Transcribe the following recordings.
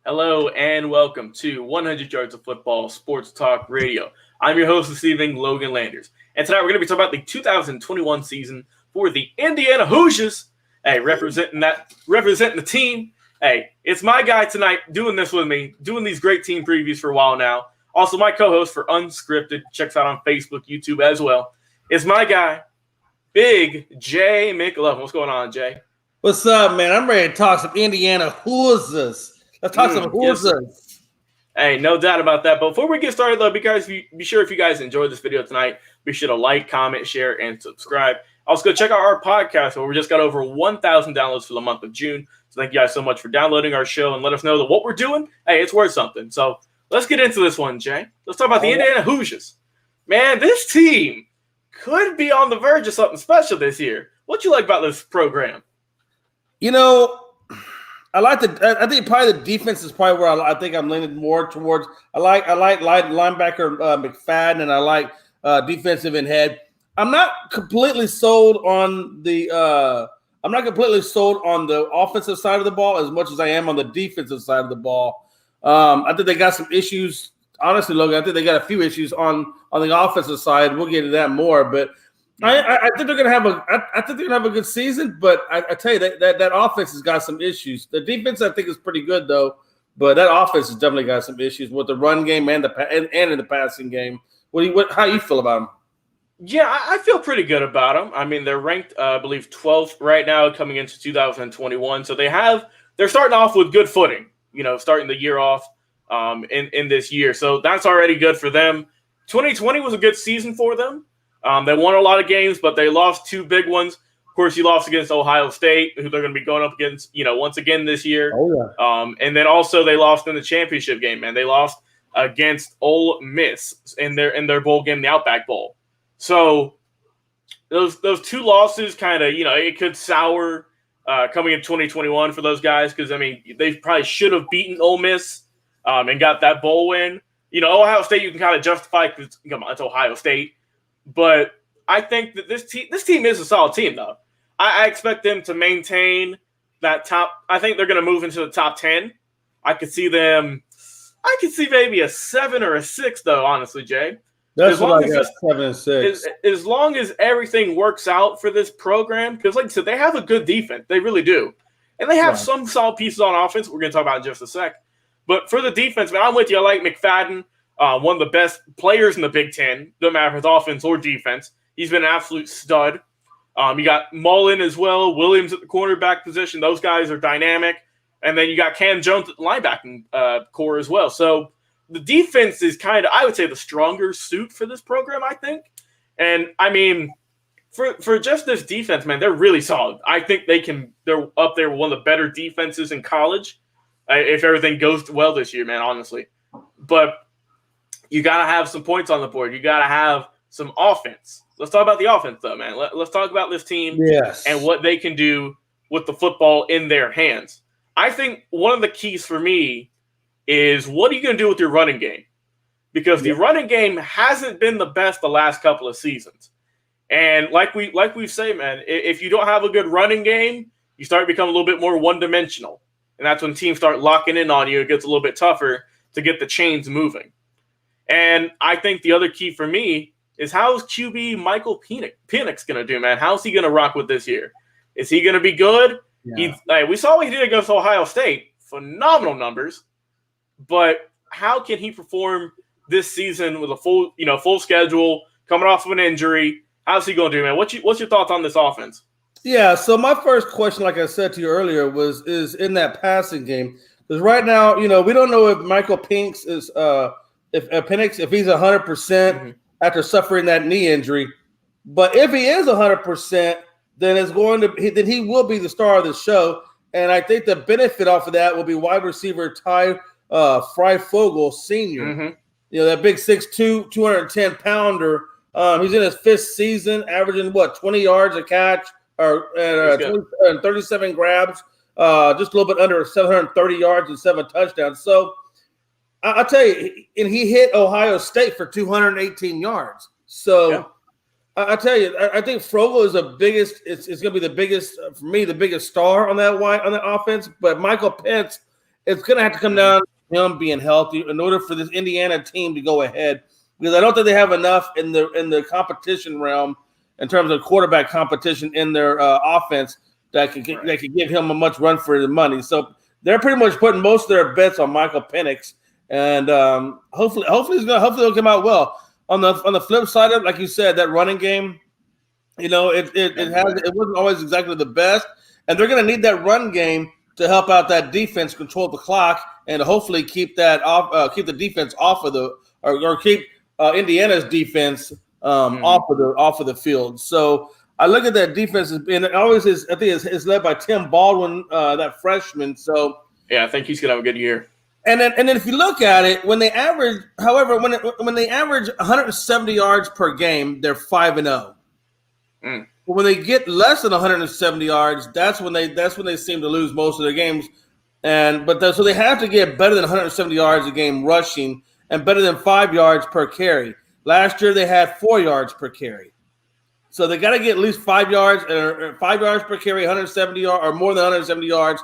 Hello and welcome to 100 Yards of Football Sports Talk Radio. I'm your host this evening, Logan Landers. And tonight we're going to be talking about the 2021 season for the Indiana Hoosiers. Hey, representing the team. Hey, it's my guy tonight doing this with me, doing these great team previews for a while now. Also, my co-host for Unscripted, checks out on Facebook, YouTube as well. It's my guy, Big Jay McLovin. What's going on, Jay? What's up, man? I'm ready to talk some Indiana Hoosiers. Let's talk some Hoosiers. Yes. Hey, no doubt about that. But before we get started, though, be sure if you guys enjoyed this video tonight, be sure to like, comment, share, and subscribe. Also, go check out our podcast where we just got over 1,000 downloads for the month of June. So thank you guys so much for downloading our show and let us know that what we're doing, hey, it's worth something. So let's get into this one, Jay. Let's talk about the Indiana Hoosiers. Man, this team could be on the verge of something special this year. What you like about this program? You know, I think probably the defense is probably where I think I'm leaning more towards. I like linebacker McFadden, and I like defensive end head. I'm not completely sold on the offensive side of the ball as much as I am on the defensive side of the ball. I think they got some issues. Honestly, Logan, I think they got a few issues on the offensive side. We'll get to that more, but I think they're gonna have a good season. But I tell you that offense has got some issues. The defense I think is pretty good though, but that offense has definitely got some issues with the run game and in the passing game. How you feel about them? Yeah, I feel pretty good about them. I mean, they're ranked, I believe, 12th right now coming into 2021. So they're starting off with good footing. You know, starting the year off in this year. So that's already good for them. 2020 was a good season for them. They won a lot of games, but they lost two big ones. Of course, you lost against Ohio State, who they're going to be going up against, once again this year. Oh, yeah. And then also they lost in the championship game, man. They lost against Ole Miss in their bowl game, the Outback Bowl. So those two losses kind of, it could sour coming in 2021 for those guys because, I mean, they probably should have beaten Ole Miss and got that bowl win. Ohio State you can kind of justify because, come on, it's Ohio State. But I think that this team is a solid team, though. I expect them to maintain that top. I think they're going to move into the top 10. I could see maybe a 7 or a 6, though, honestly, Jay. That's what I got, 7 and 6. As long as everything works out for this program, because, like I said, they have a good defense. They really do. And they have some solid pieces on offense we're going to talk about in just a sec. But for the defense, man, I'm with you. I like McFadden. One of the best players in the Big Ten, no matter if it's offense or defense. He's been an absolute stud. You got Mullen as well, Williams at the cornerback position. Those guys are dynamic. And then you got Cam Jones at the linebacking core as well. So the defense is kind of, I would say, the stronger suit for this program, I think. And, I mean, for just this defense, man, they're really solid. I think they're up there with one of the better defenses in college if everything goes well this year, man, honestly. But you got to have some points on the board. You got to have some offense. Let's talk about the offense, though, man. Let's talk about this team and what they can do with the football in their hands. I think one of the keys for me is what are you going to do with your running game? Because the running game hasn't been the best the last couple of seasons. And like we say, man, if you don't have a good running game, you start to become a little bit more one-dimensional. And that's when teams start locking in on you. It gets a little bit tougher to get the chains moving. And I think the other key for me is how's QB Michael Penix going to do, man? How's he going to rock with this year? Is he going to be good? Yeah. We saw what he did against Ohio State. Phenomenal numbers. But how can he perform this season with a full schedule, coming off of an injury? How's he going to do, man? What's your thoughts on this offense? Yeah, so my first question, like I said to you earlier, is in that passing game. Because right now, we don't know if Michael Penix is if he's 100% after suffering that knee injury, but if he is 100%, then he will be the star of the show. And I think the benefit off of that will be wide receiver Ty Freifogel Sr. That big 6'2", 210-pounder. He's in his 5th season, averaging 20 yards a catch or 37 grabs, just a little bit under 730 yards and 7 touchdowns. So I'll tell you, and he hit Ohio State for 218 yards. So I tell you, I think Frogel is the biggest. It's going to be the biggest for me, the biggest star on that offense. But Michael Penix it's going to have to come down to him being healthy in order for this Indiana team to go ahead, because I don't think they have enough in the competition realm in terms of quarterback competition in their offense that could give him a much run for the money. So they're pretty much putting most of their bets on Michael Penix, and hopefully it'll come out well. On the flip side of it, like you said, that running game, it wasn't always exactly the best, and they're going to need that run game to help out that defense, control the clock, and hopefully keep that off, keep the defense off of the or keep Indiana's defense off of the field. So I look at that defense, and it always is. I think it's led by Tim Baldwin, that freshman. So yeah, I think he's gonna have a good year. And then if you look at it, when they average 170 yards per game, they're 5-0. But when they get less than 170 yards, that's when they seem to lose most of their games. So they have to get better than 170 yards a game rushing and better than 5 yards per carry. Last year they had 4 yards per carry. So they got to get at least 5 yards or 5 yards per carry, 170 yards or more than 170 yards,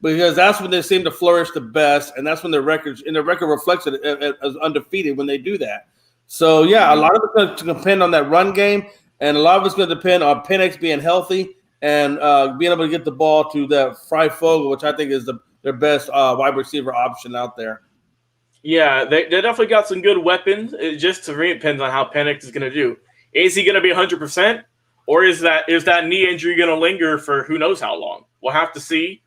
because that's when they seem to flourish the best, and that's when their record reflects it as undefeated when they do that. So yeah, a lot of it's going to depend on that run game, and a lot of it's going to depend on Penix being healthy and being able to get the ball to that Freifogel, which I think is their best wide receiver option out there. Yeah, they definitely got some good weapons. It just to me, it depends on how Penix is going to do. Is he going to be 100%, or is that knee injury going to linger for who knows how long? We'll have to see.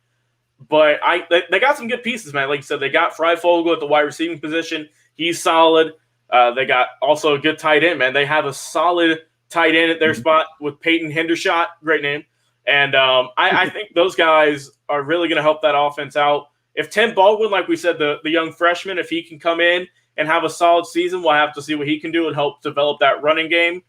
But they got some good pieces, man. Like you said, they got Freifogel at the wide receiving position. He's solid. They got also a good tight end, man. They have a solid tight end at their spot with Peyton Hendershot, great name. And I think those guys are really going to help that offense out. If Tim Baldwin, like we said, the young freshman, if he can come in and have a solid season, we'll have to see what he can do and help develop that running game.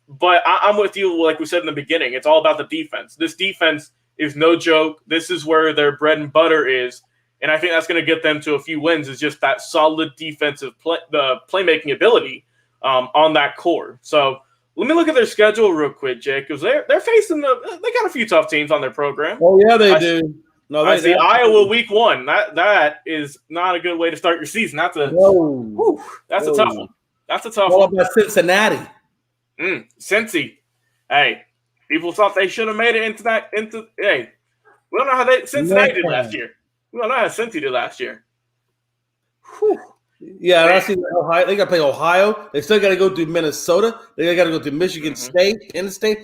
But I'm with you, like we said in the beginning. It's all about the defense. This defense is no joke. This is where their bread and butter is. And I think that's going to get them to a few wins, is just that solid defensive the playmaking ability on that core. So let me look at their schedule real quick, Jake, because they're facing they got a few tough teams on their program. Oh, yeah, they do. No, I see Iowa week 1. That is not a good way to start your season. That's a tough one. That's a tough one. What about Cincinnati? Cincy. Hey, people thought they should have made it into. Hey, we don't know how Cincinnati did last year. We don't know how Cincy did last year. Whew. Yeah, and I see Ohio. They got to play Ohio. They still got to go through Minnesota. They got to go through Michigan State, Penn State.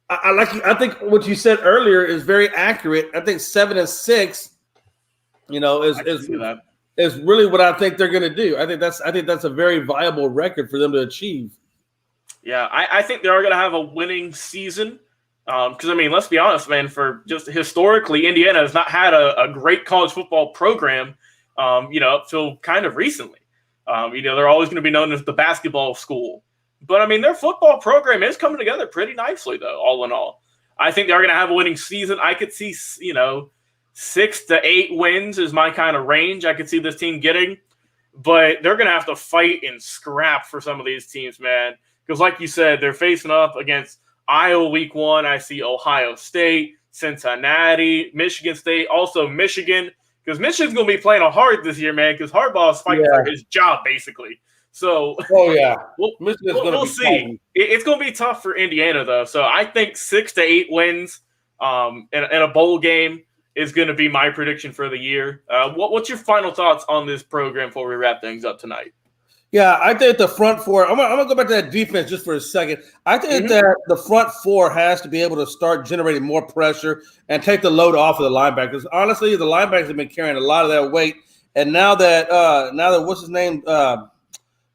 I think what you said earlier is very accurate. I think 7-6, is really what I think they're going to do. I think that's a very viable record for them to achieve. Yeah, I think they are going to have a winning season. Because, let's be honest, man, for just historically, Indiana has not had a great college football program, up till kind of recently. They're always going to be known as the basketball school. But, their football program is coming together pretty nicely, though, all in all. I think they're going to have a winning season. I could see, 6 to 8 wins is my kind of range I could see this team getting. But they're going to have to fight and scrap for some of these teams, man. Because, like you said, they're facing up against Iowa week 1. I see Ohio State, Cincinnati, Michigan State, also Michigan. Because Michigan's going to be playing hard this year, man, because Harbaugh's fighting for his job, basically. So, we'll see. It's going to be tough for Indiana, though. So, I think 6 to 8 wins in a bowl game is going to be my prediction for the year. What's your final thoughts on this program before we wrap things up tonight? Yeah, I think the front four. I'm gonna go back to that defense just for a second. I think that the front four has to be able to start generating more pressure and take the load off of the linebackers. Honestly, the linebackers have been carrying a lot of that weight, and now that what's his name,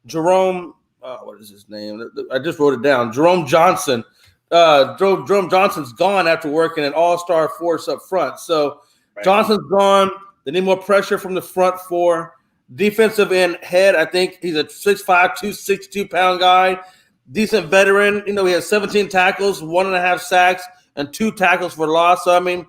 Jerome, what is his name? I just wrote it down. Jerome Johnson. Jerome Johnson's gone after working an all-star force up front. So Johnson's gone. They need more pressure from the front four. Defensive end head, I think he's a 6'5", 262-pound guy. Decent veteran. He has 17 tackles, 1.5 sacks, and 2 tackles for loss. So,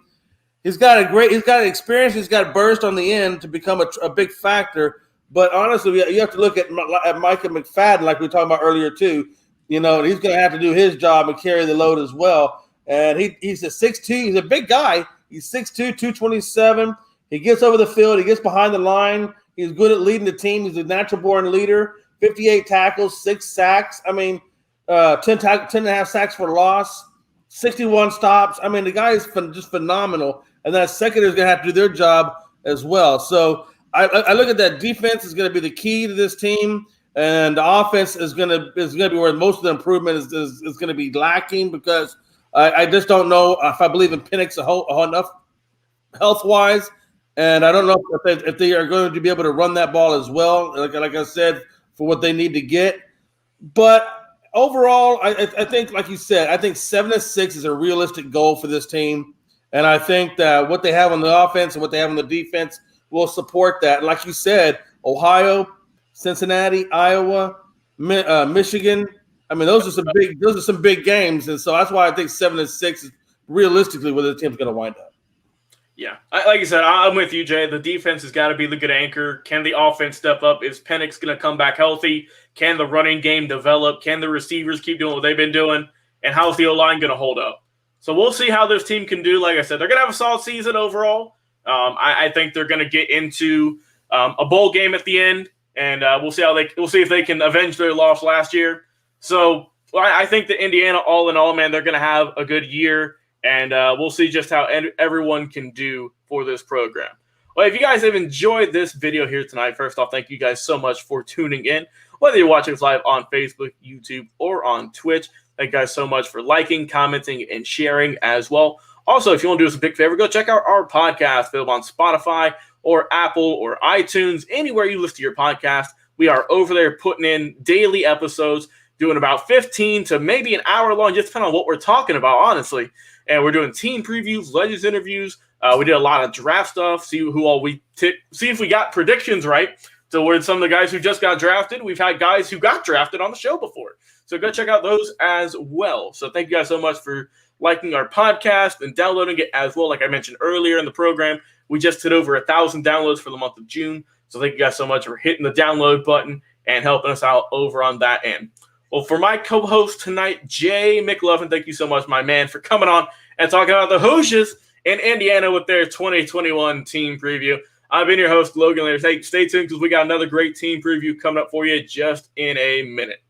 he's got experience. He's got burst on the end to become a big factor. But honestly, you have to look at Micah McFadden, like we were talking about earlier, too. He's going to have to do his job and carry the load as well. And he's a 6'2". He's a big guy. He's 6'2", 227. He gets over the field. He gets behind the line. He's good at leading the team. He's a natural-born leader. 58 tackles, 6 sacks. I mean, 10 and a half sacks for loss, 61 stops. I mean, the guy is just phenomenal. And that secondary is going to have to do their job as well. So I look at that defense is going to be the key to this team, and the offense is going to be where most of the improvement is going to be lacking, because I just don't know if I believe in Penix enough health-wise, and I don't know if they are going to be able to run that ball as well, like I said, for what they need to get. But overall, I think, like you said, I think 7-6 is a realistic goal for this team. And I think that what they have on the offense and what they have on the defense will support that. And like you said, Ohio, Cincinnati, Iowa, Michigan. I mean, those are some big games. And so that's why I think 7-6 is realistically where the team's going to wind up. Yeah, like you said, I'm with you, Jay. The defense has got to be the good anchor. Can the offense step up? Is Penix going to come back healthy? Can the running game develop? Can the receivers keep doing what they've been doing? And how's the O-line going to hold up? So we'll see how this team can do. Like I said, they're going to have a solid season overall. I think they're going to get into a bowl game at the end, and we'll see if they can avenge their loss last year. So I think that Indiana, all in all, man, they're going to have a good year. And we'll see just how everyone can do for this program. Well, if you guys have enjoyed this video here tonight, first off, thank you guys so much for tuning in. Whether you're watching us live on Facebook, YouTube, or on Twitch, thank you guys so much for liking, commenting, and sharing as well. Also, if you want to do us a big favor, go check out our podcast available on Spotify or Apple or iTunes, anywhere you listen to your podcast. We are over there putting in daily episodes, doing about 15 to maybe an hour long, just depending on what we're talking about, honestly. And we're doing team previews, legends interviews. We did a lot of draft stuff. See if we got predictions right. So we're some of the guys who just got drafted. We've had guys who got drafted on the show before. So go check out those as well. So thank you guys so much for liking our podcast and downloading it as well. Like I mentioned earlier in the program, we just hit over 1,000 downloads for the month of June. So thank you guys so much for hitting the download button and helping us out over on that end. Well, for my co-host tonight, Jay McLovin, thank you so much, my man, for coming on and talking about the Hoosiers in Indiana with their 2021 team preview. I've been your host, Logan Landers. Hey, stay tuned because we got another great team preview coming up for you just in a minute.